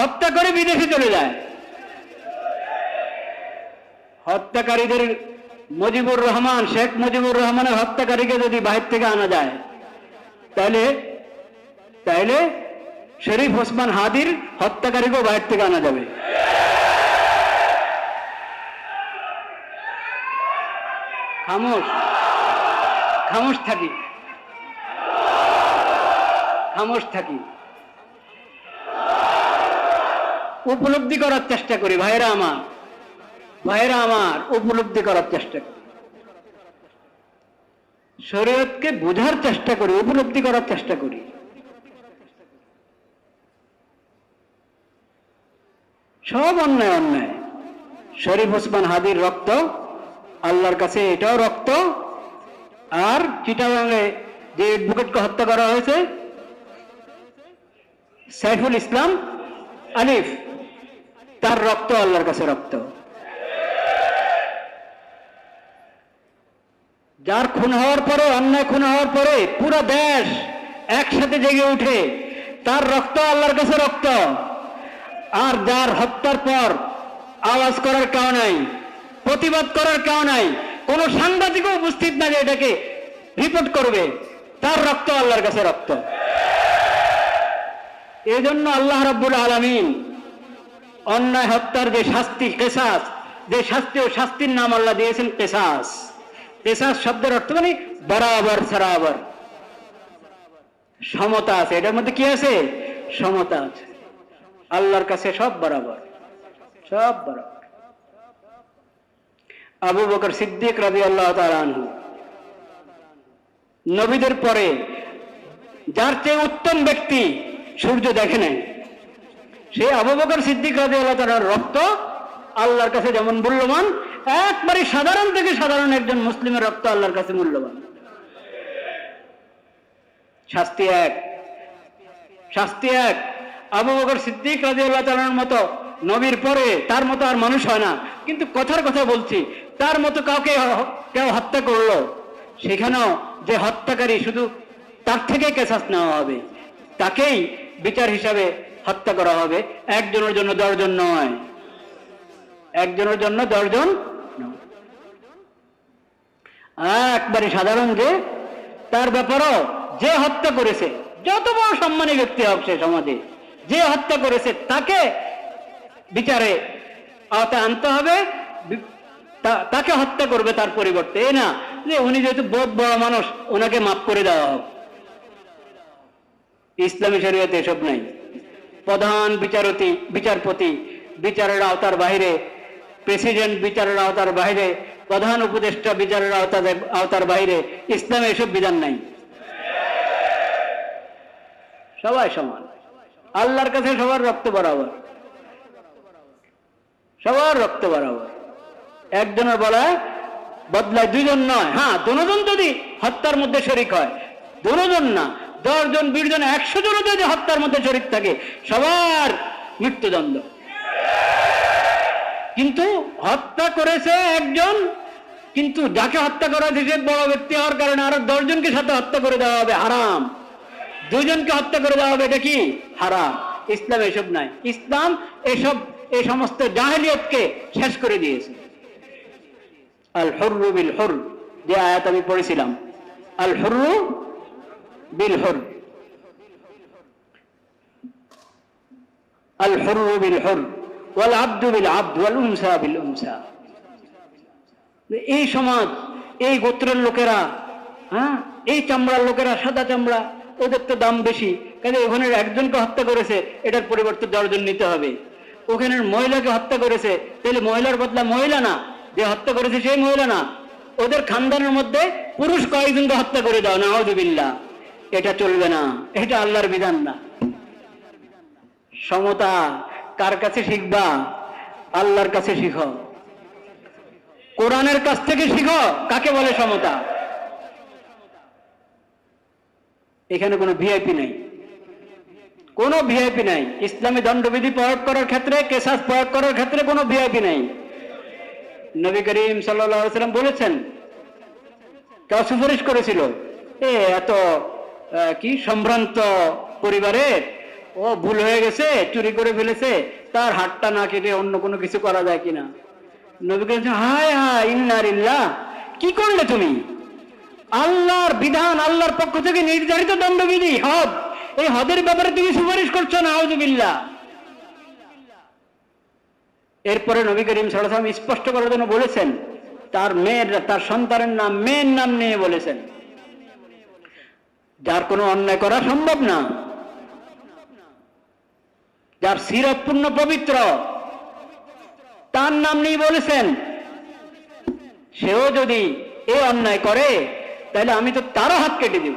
হত্যা করে বিদেশে চলে যায়। হত্যাকারীদের মুজিবুর রহমান, শেখ মুজিবুর রহমানের হত্যাকারীকে যদি বাহির থেকে আনা যায়, তাহলে শরীফ ওসমান হাদির হত্যাকারীকেও বাহির থেকে আনা যাবে। খামোশ থাকি, উপলব্ধি করার চেষ্টা করি। ভাইরা আমার উপলব্ধি করার চেষ্টা করি, শরীয়তকে বোঝার চেষ্টা করি, উপলব্ধি করার চেষ্টা করি। সব অন্যায়। শরীফ ওসমান হাদির রক্ত আল্লাহর কাছে এটাও রক্ত, আর চিটাগাঙে যে অ্যাডভোকেটকে হত্যা করা হয়েছে সাইফুল ইসলাম আলিফ, তার রক্ত আল্লাহর কাছে রক্ত। যার খুন হওয়ার পরে, অন্যায় খুন হওয়ার পরে পুরো দেশ একসাথে জেগে উঠে, তার রক্ত আল্লাহর কাছে রক্ত। আর যার হত্যার পর আওয়াজ করার কেউ নাই, প্রতিবাদ করার কেউ নাই, কোন সাংবাদিকও উপস্থিত না যে এটাকে রিপোর্ট করবে, তার রক্ত আল্লাহর কাছে রক্ত। এই জন্য আল্লাহ রাব্বুল আলামিন অন্যায় হত্যার যে শাস্তি, কিসাস, যে শাস্তি, ও শাস্তির নাম আল্লাহ দিয়েছেন কিসাস। কিসাস শব্দের অর্থ মানে বরাবর সরাবর, সমতা আছে। এটার মধ্যে কি আছে? সমতা আছে। আল্লাহর কাছে সব বরাবর। আবু বকর সিদ্দিক রাদিয়াল্লাহু তাআলা আনহু, নবীদের পরে যার চেয়ে উত্তম ব্যক্তি সূর্য দেখে নাই, সেই আবু বকর সিদ্দিক রাদিয়াল্লাহু তাআলার রক্ত আল্লাহর কাছে যেমন মূল্যবান, একবারে সাধারণ থেকে সাধারণ একজন মুসলিমের রক্ত আল্লাহর কাছে মূল্যবান। শাস্তি এক। আবু বকর সিদ্দিক রাদিয়াল্লাহু তাআলার মতো নবীর পরে তার মতো আর মানুষ হয় না, কিন্তু কথার কথা বলছি, তার মতো কাউকে কেউ হত্যা করলো, সেখানেও যে হত্যাকারী শুধু তার থেকে কিসাস নেওয়া হবে, তাকেই বিচার হিসাবে হত্যা করা হবে। একজনের জন্য 10 জন নয়, একজনের জন্য 10 জন নয়। একবারে সাধারণ যে, তার ব্যাপারও যে হত্যা করেছে, যত বড় সম্মানী ব্যক্তি হোক সে সমাজে, যে হত্যা করেছে তাকে বিচারে আওতায় আনতে হবে, তাকে হত্যা করবে তার পরিবর্তে। এই না যে উনি যেহেতু বহুত বড় মানুষ, ওনাকে মাফ করে দেওয়া হোক। ইসলামী শরীয়তে এসব নাই। প্রধান বিচারপতি বিচারের আওতার বাইরে, প্রেসিডেন্ট বিচারের আওতার বাইরে, প্রধান উপদেষ্টা বিচারের আওতার বাইরে, ইসলামে এসব বিধান নাই। সবাই সমান, আল্লাহর কাছে সবার রক্ত বরাবর, সবার রক্ত বরাবর। একজনের বদলায় 2 জন নয়। হ্যাঁ, 2 জন যদি হত্যার মধ্যে শরিক হয়, 2 জন না, 10 জন, 20 জন, 100 জন যদি হত্যার মধ্যে শরিক থাকে, সবার মৃত্যুদণ্ড। কিন্তু হত্যা করেছে একজন, কিন্তু যাকে হত্যা করা হয়েছে সে বড় ব্যক্তি হওয়ার কারণে আরো 10 জনকে সাথে হত্যা করে দেওয়া হবে, হারাম। 2 জনকে হত্যা করে দেওয়া হবে, এটা কি? হারাম। ইসলাম এসব নাই। ইসলাম এই সমস্ত জাহেলিয়তকে শেষ করে দিয়েছে। আল হুররু বিল হুর, যে আয়াত আমি পড়েছিলাম, আল হুররু বিল হুর, আল হুররু বিল হুর ওয়াল আবদু বিল আবদ ওয়াল উনসা বিল উনসা। এই সমাজ, এই গোত্রের লোকেরা, এই চামড়ার লোকেরা, সাদা চামড়া, ওদের তো দাম বেশি, কাজে ওখানে একজনকে হত্যা করেছে, এটার পরিবর্তে 10 জন নিতে হবে। ওখানের মহিলাকে হত্যা করেছে, তাহলে মহিলার বদলা মহিলা না, যে হত্যা করেছে সেই মহিলা না, ওদের খানদানের মধ্যে পুরুষ কয়েকজনকে হত্যা করে দাও, নাউযুবিল্লাহ। এটা চলবে না, এটা আল্লাহর বিধান না। সমতা কার কাছে শিখবা? আল্লাহর কাছে শিখো, কোরআনের কাছ থেকে শিখো কাকে বলে সমতা। এখানে কোনো ভিআইপি নাই, কোনো ভিআইপি নাই। ইসলামী দণ্ডবিধি প্রয়োগ করার ক্ষেত্রে, কিসাস প্রয়োগ করার ক্ষেত্রে কোনো ভিআইপি নাই। নবী করিম সাল্লাল্লাহু আলাইহি ওয়াসাল্লাম বলেছেন, কেউ সুপারিশ করেছিল, এত কি সম্ভ্রান্ত পরিবারের ও ভুল হয়ে গেছে, চুরি করে ফেলেছে, তার হাতটা না কেটে অন্য কোনো কিছু করা যায় কিনা। নবী বলেছেন, হায় হায় ইন্নালিল্লাহ, কি করলে তুমি? আল্লাহর বিধান, আল্লাহর পক্ষ থেকে নির্ধারিত দণ্ডবিধি হদ, এই হদের ব্যাপারে তুমি সুপারিশ করছো না, আউযুবিল্লাহ। এরপরে নবী করিম সাল্লাল্লাহু আলাইহি ওয়াসাল্লাম স্পষ্ট করার জন্য বলেছেন, তার মেয়ের, তার সন্তানের নাম মেয়ের নাম নিয়ে বলেছেন, যার কোনো অন্যায় করা সম্ভব না, যার সিরত পূর্ণ পবিত্র, তার নাম নিয়ে বলেছেন, সেও যদি এ অন্যায় করে তাহলে আমি তো তারও হাত কেটে দেব।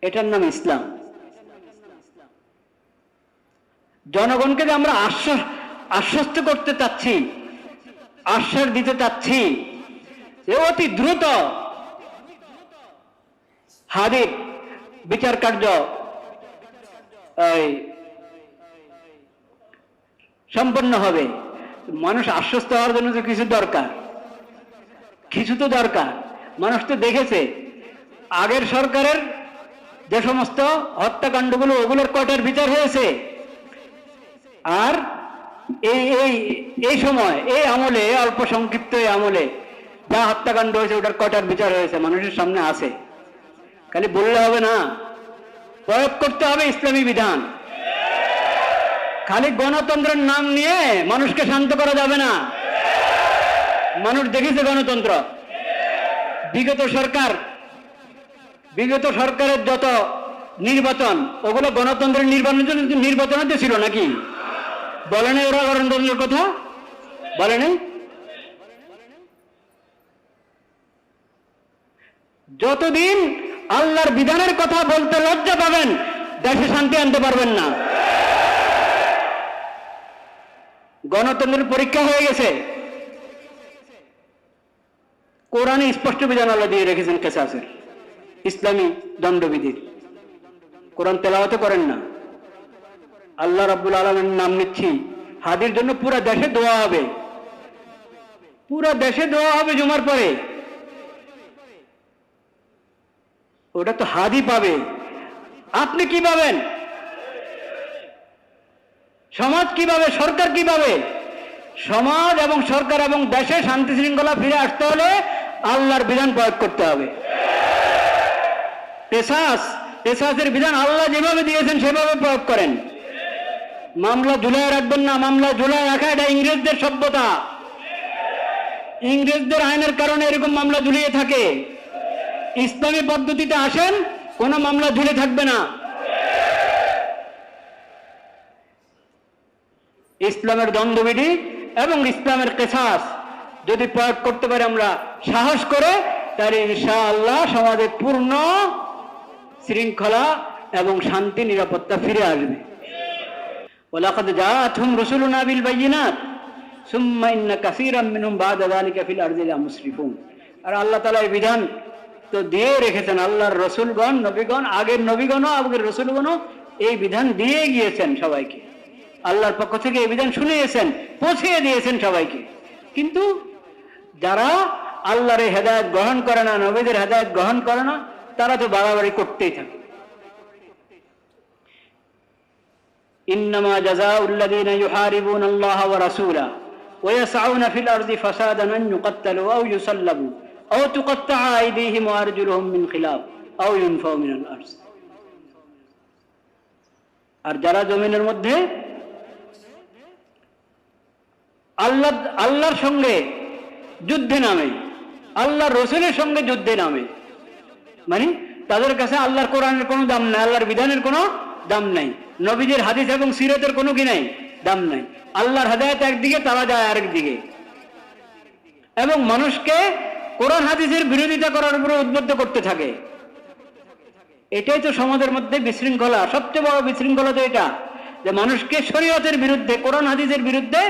এটার নাম ইসলাম। জনগণকে যে আমরা আশ্বস্ত করতে চাচ্ছি, আশ্বাস দিতে চাচ্ছি যে অতি দ্রুত হাদির বিচার কার্য সম্পন্ন হবে। মানুষ আশ্বস্ত হওয়ার জন্য তো কিছু দরকার, কিছু তো দরকার। মানুষ তো দেখেছে আগের সরকারের যে সমস্ত হত্যাকাণ্ডগুলো, ওগুলোর কয়টার বিচার হয়েছে, আর এই সময়, এই আমলে, অল্প সংক্ষিপ্ত এই আমলে যা হত্যাকাণ্ড হয়েছে ওটার কয়টার বিচার হয়েছে মানুষের সামনে আছে। খালি বললে হবে না, প্রয়োগ করতে হবে ইসলামী বিধান। খালি গণতন্ত্রের নাম নিয়ে মানুষকে শান্ত করা যাবে না। মানুষ দেখেছে গণতন্ত্র, বিগত সরকারের যত নির্বাচন, ওগুলো গণতন্ত্রের নির্বাচনে ছিল নাকি? বলে নাই ওরা গণতন্ত্রের কথা? বলে নাই? যতদিন আল্লাহর বিধানের কথা বলতে লজ্জা পাবেন, দেশে শান্তি আনতে পারবেন না। গণতন্ত্রের পরীক্ষা হয়ে গেছে। কোরআনে স্পষ্ট বিধান আল্লাহ দিয়ে রেখেছেন কিসাসের, ইসলামী দণ্ডবিধির। কোরআন তেলাওয়াত করেন না, আল্লাহ রাব্বুল আলামিনের নাম নিচ্ছি, হাদির জন্য পুরো দেশে দোয়া হবে, পুরো দেশে দোয়া হবে জুমার পরে। ওটা তো হাদি পাবে, আপনি কি পাবেন? সমাজ কিভাবে, সরকার কিভাবে? সমাজ এবং সরকার এবং দেশে শান্তি শৃঙ্খলা ফিরে আসতে হলে আল্লাহর বিধান প্রয়োগ করতে হবে। পেশাসের বিধান আল্লাহ যেভাবে দিয়েছেন সেভাবে প্রয়োগ করেন। মামলা ঝুলায় রাখবেন না, মামলা ঝুলায় রাখা এটা ইংরেজদের সভ্যতা। ইংরেজদের আইনের কারণে এরকম মামলা ঝুলিয়ে থাকে। ইসলামী পদ্ধতিতে আসেন, কোন মামলা ঝুলে থাকবে না। ইসলামের দণ্ডবিধি এবং ইসলামের কিসাস যদি প্রয়োগ করতে পারি আমরা সাহস করে, তাহলে ইনশাআল্লাহ সমাজে পূর্ণ শৃঙ্খলা এবং শান্তি নিরাপত্তা ফিরে আসবে। ওয়ালাকাদ জাআতহুম রাসূলুনা বিল বায়িনাত সুম্মা ইন্না কাসীরাম মিনহুম বা'দা যালিকা ফিল আরদি লামুসরিফুন। আর আল্লাহ তাআলা এই বিধান তো দিয়ে রেখেছেন, আল্লাহর রাসূলগণ, নবীগণ, আগের নবীগণও আগের রাসূলগণও এই বিধান দিয়ে গিয়েছেন সবাইকে। আল্লাহর পক্ষ থেকে এই বিধান শুনিয়েছেন, পৌঁছিয়ে দিয়েছেন সবাইকে। কিন্তু যারা আল্লাহর এই হেদায়েত গ্রহণ করে না, নবীদের হেদায়েত গ্রহণ করে না, তারা তো বাড়াবাড়ি করতেই থাকে। ইন্নামা জাযাউল্লাযীনা ইউহারিবুনাল্লাহা ওয়া রাসূলাহু ওয়া ইয়াসআউনা ফিল আরদি ফাসাদান আন ইউকাত্তালু আও ইউসাল্লাবু আও তুকাত্তাআ আইদিহিম ওয়া আরজুলুহুম মিন খিলাফ আও ইউনফাউ মিনাল আরদ। আর যারা জমিনের মধ্যে আল্লাহর সঙ্গে যুদ্ধে নামে, আল্লাহর রাসূলের সঙ্গে যুদ্ধে নামে, মানে তাদের কাছে আল্লাহর কোরআনের কোনো দাম নাই, আল্লাহর বিধানের কোনো দাম নাই, নবীদের হাদিস এবং সিরাতের কোনো কি নাই, দাম নাই। আল্লাহর হেদায়েত একদিকে, তারা যায় আরেক দিকে, এবং মানুষকে কোরআন হাদিসের বিরোধিতা করার উপরে উদ্বুদ্ধ করতে থাকে। এটাই তো সমাজের মধ্যে বিশৃঙ্খলা, সবচেয়ে বড় বিশৃঙ্খলা তো এটা, যে মানুষকে শরীয়তের বিরুদ্ধে, কোরআন হাদিসের বিরুদ্ধে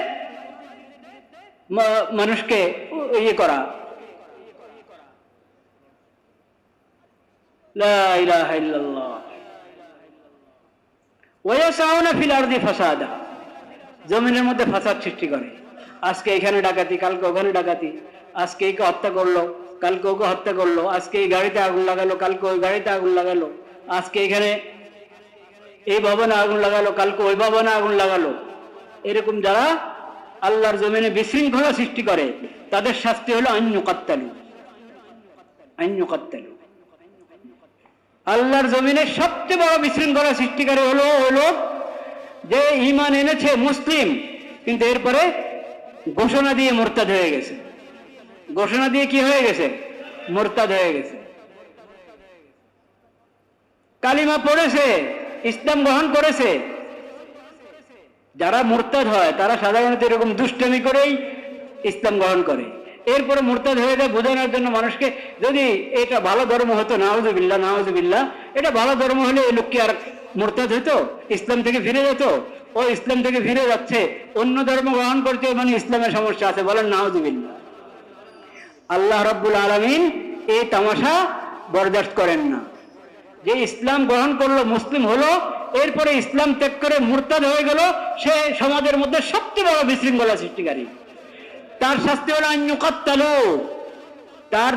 মানুষকে ইয়ে করা। লা ইলাহা ইল্লাল্লাহ। ওয়া ইয়াসআউনা ফিল আরদি ফাসাদা, জমিনের মধ্যে ফাসাদ সৃষ্টি করে। আজকে এখানে ডাকাতি, কালকে ওখানে ডাকাতি, আজকে একে হত্যা করলো, কালকে ওকে হত্যা করলো, আজকে এই গাড়িতে আগুন লাগালো, কালকে ওই গাড়িতে আগুন লাগালো, আজকে এখানে এই ভবনে আগুন লাগালো, কালকে ওই ভবনে আগুন লাগালো। এরকম যারা আল্লাহর জমিনে বিশৃঙ্খলা সৃষ্টি করে তাদের শাস্তি হলো আইনুকাত্তালু। আইনুকাত্তালু আল্লাহর জমিনে সবচেয়ে বড় বিশৃঙ্খলা সৃষ্টিকারী হলো ওই লোক যে ঈমান এনেছে, মুসলিম, কিন্তু এরপরে ঘোষণা দিয়ে মুরতাদ হয়ে গেছে। ঘোষণা দিয়ে কি হয়ে গেছে? মুরতাদ হয়ে গেছে। কালিমা পড়েছে, ইসলাম গ্রহণ করেছে। যারা মুরতাদ হয় তারা সাধারণত এরকম দুষ্টামি করেই ইসলাম গ্রহণ করে। এরপরে মুরতাদ হয়ে যায় বোঝানোর জন্য মানুষকে, যদি এটা ভালো ধর্ম হতো, নাউজুবিল্লাহ নাউজুবিল্লাহ, এটা ভালো ধর্ম হলে এই লোক কি আর মুরতাদ হতো? ইসলাম থেকে ফিরে যেত? ও ইসলাম থেকে ফিরে যাচ্ছে, অন্য ধর্ম গ্রহণ করছে, মানে ইসলামের সমস্যা আছে, বলেন নাউজুবিল্লাহ। আল্লাহ রাব্বুল আলামিন এই তামাশা বরদাস্ত করেন না। যে ইসলাম গ্রহণ করলো, মুসলিম হলো, এরপরে ইসলাম ত্যাগ করে মুরতাদ হয়ে গেল, সে সমাজের মধ্যে সবচেয়ে বড় বিশৃঙ্খলা সৃষ্টিকারী। তার শাস্তি হলো আইনুকাত্তালু। তার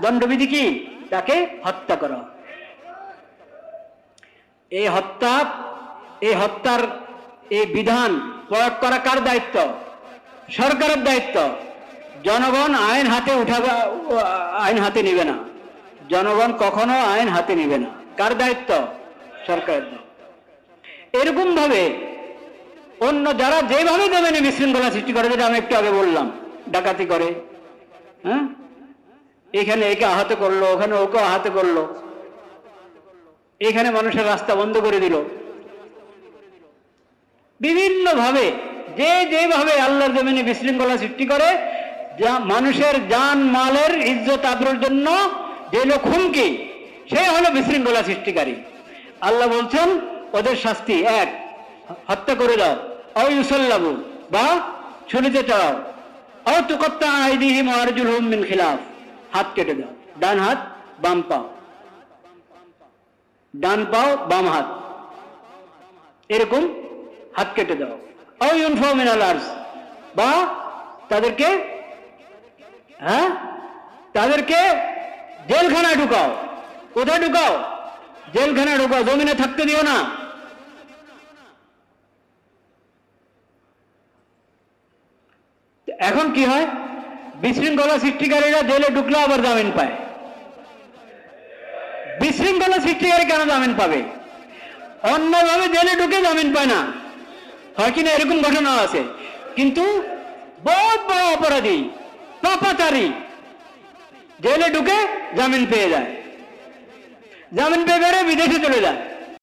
দণ্ডবিধি কি? তাকে হত্যা করা। এই হত্যার এই বিধান প্রয়োগ করা কার দায়িত্ব? সরকারের দায়িত্ব। জনগণ আইন হাতে নেবে না। জনগণ কখনো আইন হাতে নেবে না। কার দায়িত্ব? সরকারের দায়িত্ব। এরকম ভাবে অন্য যারা যেভাবে জমিনে বিশৃঙ্খলা সৃষ্টি করে, যেটা আমি একটু আগে বললাম, ডাকাতি করে, হ্যাঁ, এখানে একে আহত করলো, ওখানে ওকে আহত করলো, এখানে মানুষের রাস্তা বন্ধ করে দিল, বিভিন্ন ভাবে যেভাবে আল্লাহর জমিনে বিশৃঙ্খলা সৃষ্টি করে, যা মানুষের জান মালের ইজ্জত আবরুর জন্য যে লোক হুমকি, সে হলো বিশৃঙ্খলা সৃষ্টিকারী। আল্লাহ বলছেন ওদের শাস্তি এক, হত্যা করে দাও, আও ইউসাল্লাবু, বা ছুরিতে চড়াও, আও তুকাত্তা আইদিহিম ওয়া আরজুলহুম মিন খিলাফ, হাত কেটে দাও, ডান হাত বাম পাও, ডান পাও বাম হাত, এরকম হাত কেটে দাও, আও ইউনফাউ মিনাল আরজ, বা তাদেরকে জেলখানায় ঢুকাও। কোথায় ঢুকাও? জেলখানায় ঢুকাও, জমিনে থাকতে দিও না। এখন কি হয়? বিশৃঙ্খলা সৃষ্টিকারীরা জেলে ঢুকলে আবার জামিন পায়। বিশৃঙ্খলা সৃষ্টিকারী কেন জামিন পাবে? অন্যভাবে জেলে ঢুকে জামিন পায় না, হয় কিনা? এরকম ঘটনা আছে। কিন্তু বহুত বড় অপরাধী, পাপাচারী জেলে ঢুকে জামিন পেয়ে যায়, জামিন পেয়ে বেড়ে বিদেশে চলে যায়।